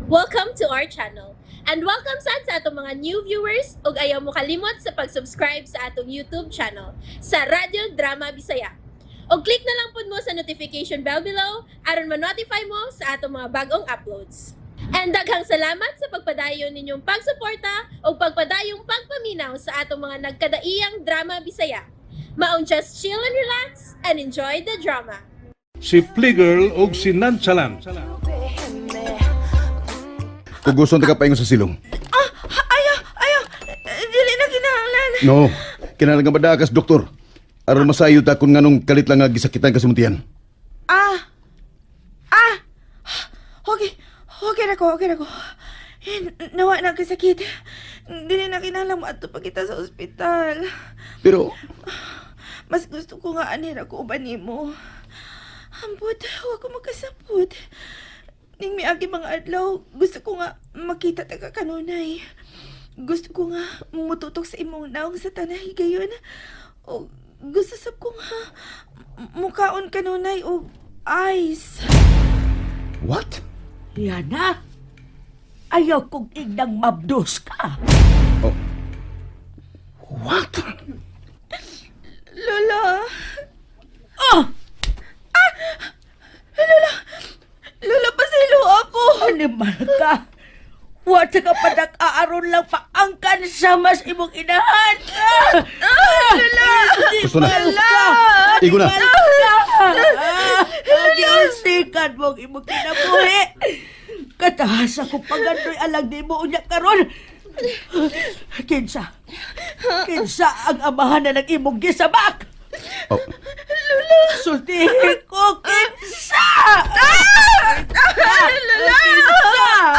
Welcome to our channel. And welcome sa atong mga new viewers ug ayaw mo kalimot sa pag-subscribe sa atong YouTube channel sa Radio Drama Bisaya. O click na lang pud mo sa notification bell below aron ma-notify mo sa atong mga bagong uploads. And daghang salamat sa pagpadayon ninyong pagsuporta o pagpadayong pagpaminaw sa atong mga nagkadaiyang Drama Bisaya. Maong just chill and relax and enjoy the drama. Si Playgirl o si Nonchalant. Kung gusto ka paingon sa silong. Ayaw, dili na kinahanglan. No, kinahanglan nga madakas, doktor. Aron masayo ta kung nganong kalit lang nga gisakitan ka sa muntihan. Okay na ko. Nawa na kasakit. Dili na kinahanglan mo ato pa kita sa ospital. Pero, Mas gusto ko nga anira ko uban nimo. Ambot, huwag ko magkasapot. Ning miagi mga adlaw, gusto ko nga makita taga kanunay. Gusto ko nga mututok sa imong naong sa tanay gayon. O gusto sab ko nga mukaon kanunay o ice. what? Yana, ayaw kong ignang mabdos ka. Oh. What? Lola! Oh, Lola, pasilo ako! animal ka. Wata ka pa nag-aaron lang paangkan sa mas imong inahan. Lola! Gusto na. Ka. Igo na. Ang sikat mong imong kinabuhi. Katahasa ko pagandoy alang di mo unya karon. Kinsa ang amahan na ng imong gisabak. Oh, Sultihin ko, kinsa!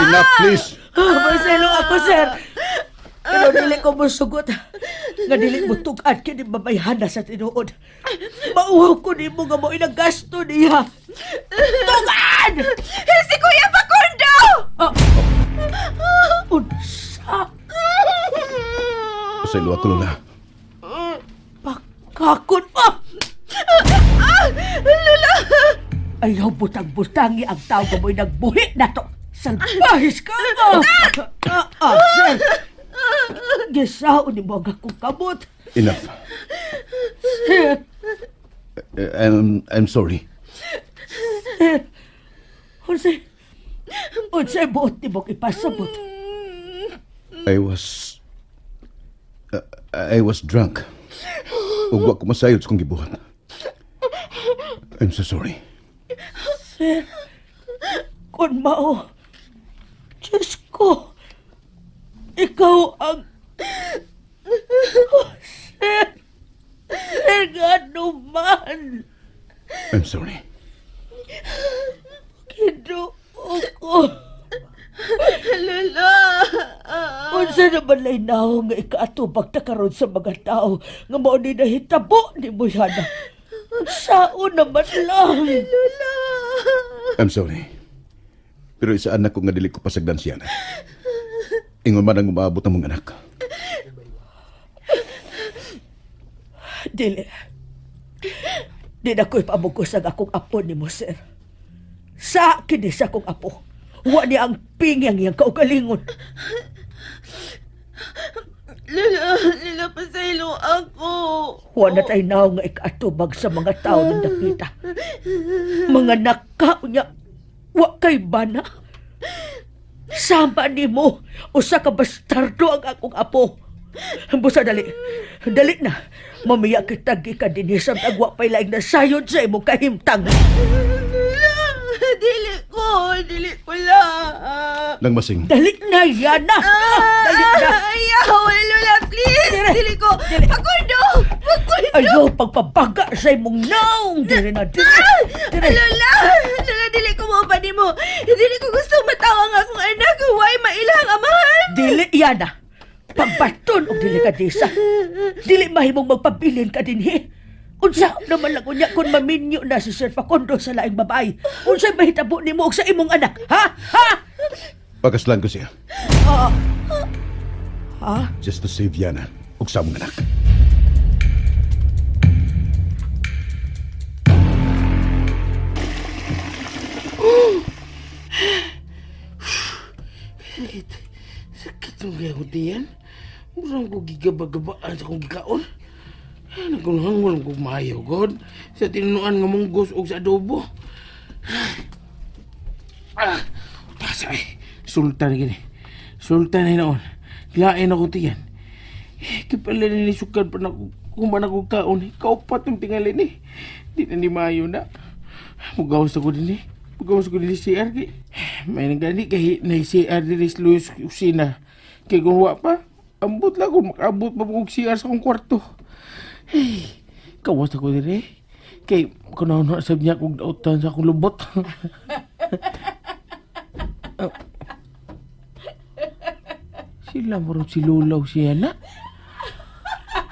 enough, please. Maselo ako, sir. Pero dili ko musugot. Nga dili mo tugan kini babayhana sa tinuod. Mauhaw ko ni mo nga mo ilang gasto niya. Tugan! Si Kuya Facundo! Unsa? Pasaylo ako, Lola. Pakakon mo! Ayaw butang-butangi ang tao ka mo'y nagbuhi na to. Salbahis ka mo! Sir! Gisao ni mo ang akong kamot. Enough. Sir! I'm sorry. Unsay buot ni mong ipasabot. I was drunk. Ug wa ko masayod sa kong gibuhat. I'm so sorry. Sir, kung mao, Diyos ko, ikaw ang... Sir, gano man, I'm sorry. kinuo ko. Lola! Unsa naman lay naho nga ikaatubag ta karon sa mga tao nga mao ni nahitabo ni mo yana. Sao naman lang. Lola! I'm sorry. Pero isa anak ko nga dili ko pasagdan siya na. Ingon man ang umaabot ng mga anak. Dili. Di na ko'y pamugos ang akong apo ni mo, sir. Sa akin sa akong apo. Wa niya ang pingyang iyang kaugalingon. Lola, pasaylo ako. Wa na tayo na nga ikaatubag sa mga tao ng dakita. Mga nakao niya. Wa kay bana. Sama ni mo. Usa ka bastardo ang akong apo. Busa dali. Dali na. Mamiya kita ka din sa nagwa pa'y laing nasayod sa imong kahimtang. Dili ko lang. Nang masing. Dali na, Yana! Dali na! Ayaw, Lola, please! Dire. Dili ko! Dire. Facundo! Ayaw pagpabaga sa imong naong! Dire na, dire! Dire! Lola! Lola, dili ko mo pa mo. Dili ko gusto matawang akong anak. Huwag mailang amahan. Dili, Yana! Pagbaton o delikadesa. Dili mahimong magpabilin ka din, he. Unsa naman lang unya kung maminyo na si Sir Facundo sa laing babae. Unsa'y mahitabo ni mo sa imong anak, ha? Ha? Pakaslan ko siya. Ha? Just to save Yana ug sa mong anak. Sakit ang kaya ko diyan. Murang ko gigaba-gabaan sa kong gikaon. Nagulhangol ko maayo, God. Sa tinunuan nga munggos o sa adobo. Tasa eh. Sultan gini. Sultan ay naon. Lain ako tiyan. Kipala ni sukad pa na kuman ako kaon. Kaupat yung tingali ni. Di na ni maayo na. Mugawas ako din eh. Mugawas ako din si CR. May nagani kahit na si CR din is Luis Usina. Kaya kung wa pa, ambot lang kung makabot pa kong CR sa akong kwarto. Hey, kawas ako din eh. Kaya kung sabi niya kung dautan sa akong lubot. Sila mo rin si Lulaw siya na.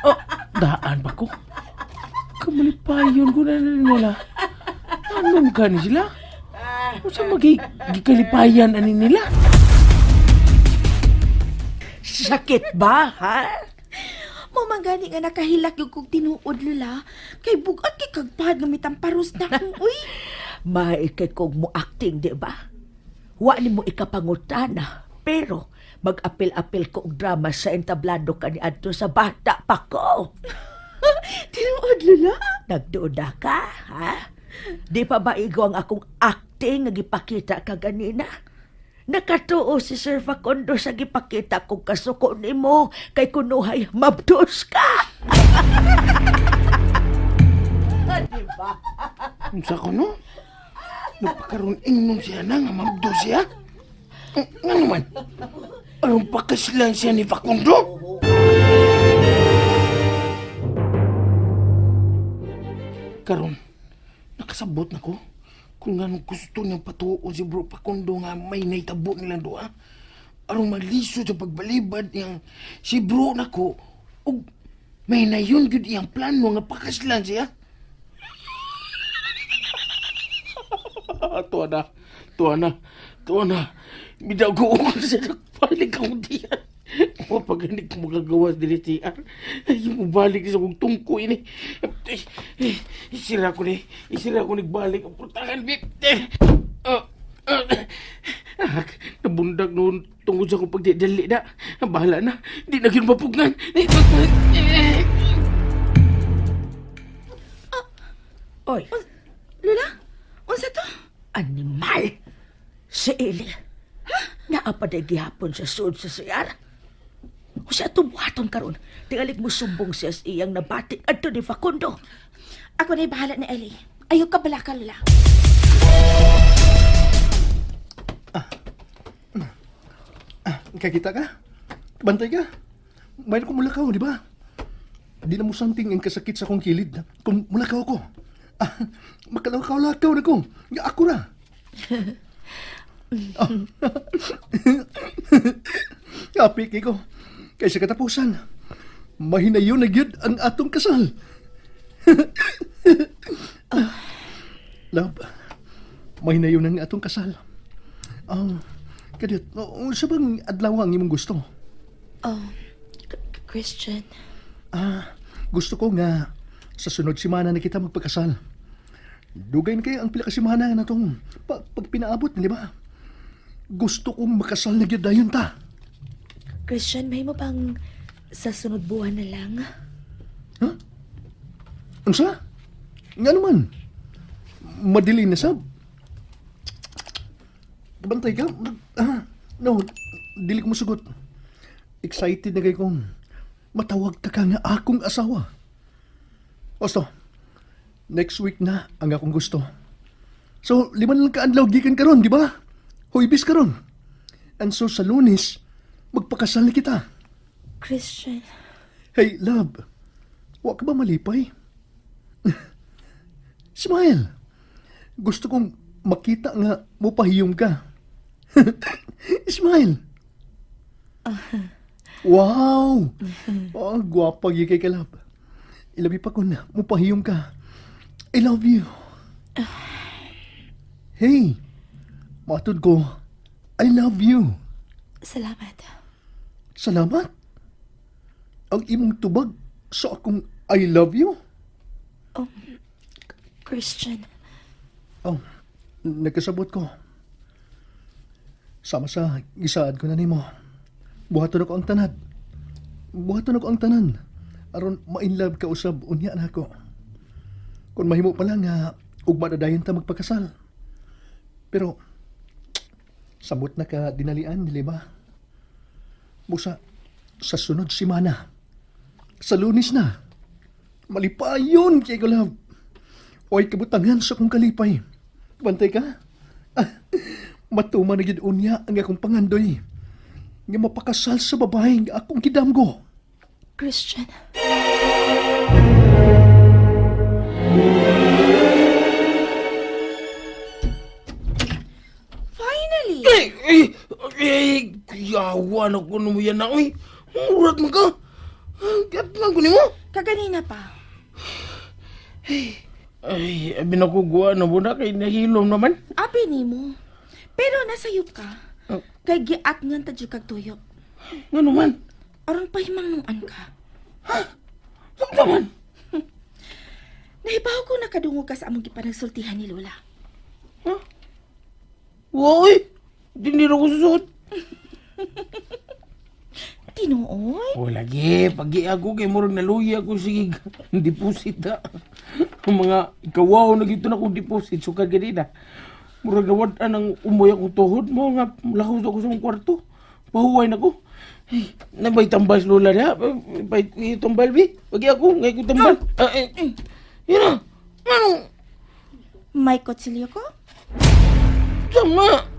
Oh, daan ba ko? Kamalipayon ko na nila. Anong gani sila? O sa magigikalipayan ani nila? Sakit ba, ha? Mamangani nga nakahilak yung kong tinuod, Lula. Kay bugat kay kagpahad nga mitamparos na kong, uy. May kay kog mo acting, di ba? Wa ni mo ikapangutana, pero mag-apil-apil ko og drama sa entablado kaniadto sa bata pa ko. Tinuod, Lula. Nagduda ka, ha? Di pa ba igo ang akong acting nga gipakita ka ganina? Nakatuo si Sir Facundo sa gipakita kong kasuko ni mo kay kunuhay mabdos ka. Diba? Unsa ko no? Napakaroon ingnon siya na nga mabdo siya? Nga naman? Anong pakaslan siya ni Facundo? Karon, nakasabot na ko. Kung nga nung gusto niyang patuon si Bro Facundo nga may naitabo nilang doa. Arong maliso sa pagbalibad niyang si Bro na ko. O may na yun yun iyang plano nga pakaslan siya. Tuwa na. Bidaw ko sa nagpalik ako diyan. O pag hindi ko magagawas din siya, ay mo balik sa kong tungko ini. Isira ko nagbalik ang putahan, Bip. Nabundag noon tungkol sa kong pagdidali na. Bahala na, di na yun mapugngan. Oy, Lula, unsa to? animal! Si Eli. Naapaday gihapon sa sud sa siyar. O siya tumuhaton karon, tingalig mo sumbong siya sa iyang nabatik adto ni Facundo. Ako na'y bahala ni Ellie. Ayaw ka bala ka, Lula. Kakita ka? Bantay ka? Mayroon ko mulakaw, di ba? Di na mo santing ang kasakit sa akong kilid. Kung mulakaw ako. Makalakaw-lakaw na ko. Nga ako na. Kapik ko. Kaysa katapusan, mahinayon na gyud ang atong kasal. Love, mahinayon ang atong kasal. Kadit, sa bang adlaw ang imong gusto? Christian. Gusto ko nga sa sunod simana na kita magpagkasal. Dugay na kayo ang pila ka simana na itong pag pinaabot, di ba? Gusto kong makasal na gyud dayon ta. Christian, may mo bang sa sunod buwan na lang? Unsa? Nga naman. Madili na sab. Bantay ka? No, dili ko musugot. Excited na kayo kong matawag ta ka nga akong asawa. Osto, next week na ang akong gusto. So, 5 lang kaadlaw gikan karon, di ba? Huibis karon. And so, sa Lunes, magpakasal na kita. Christian. Hey, love. Wa ka ba malipay? Smile. Gusto kong makita nga mupahiyom ka. Smile. Wow! Oh, gwapa gyud kay ka, love. Ilabi pa ko na mupahiyom ka. I love you. Hey, matod ko, I love you. Salamat. Salamat. Ang imong tubag sa akong I love you. Christian. Oh, nagkasabot ko. Sama sa gisaad ko na nimo. Buhaton ako ang tanan. Buhaton ako ang tanan. Aron ma-inlove ka usab unya na ako. Kung mahimo pa lang nga ugma na dayon ta magpakasal. Pero samot na ka dinalian, dili ba? Busa sa sunod simana. Sa Lunes na. Malipayon kay ko love. Oy kabutangan sa kong kalipay. Bantay ka? Matuman na gid unya ang akong pangandoy. Nga mapakasal sa babae nga akong gidamgo. Christian. Finally! Yawan ako mo yan na, uy. Murat mo ka. Gat nga ko mo. Kaganina pa. Ay, binakugwa na mo na kay nahilom naman. Abi nimo. Pero nasayop ka. Oh. Kay giat nga tadyo kag tuyo. Nga naman. Aron pahimangnuan ka. Saan naman? Nahibaw ko nakadungog ka sa among gipanagsultihan ni Lola. Woy! Dinira ko susod. Tinuoy? O lagi, pagi ako kay murag naluya ko sige deposit da. Ang mga ikawaw na gito na kong deposit sukad ganina. Murag nawad ang umoy akong tuhod mo nga lahos ako sa mong kwarto. Pahuway na ko. Ay, nabay tambal si Lola na. Bay tambal bi. Pagi ako ngay ko tambal. Yun na. Ano? May kotsilyo ko? Sama.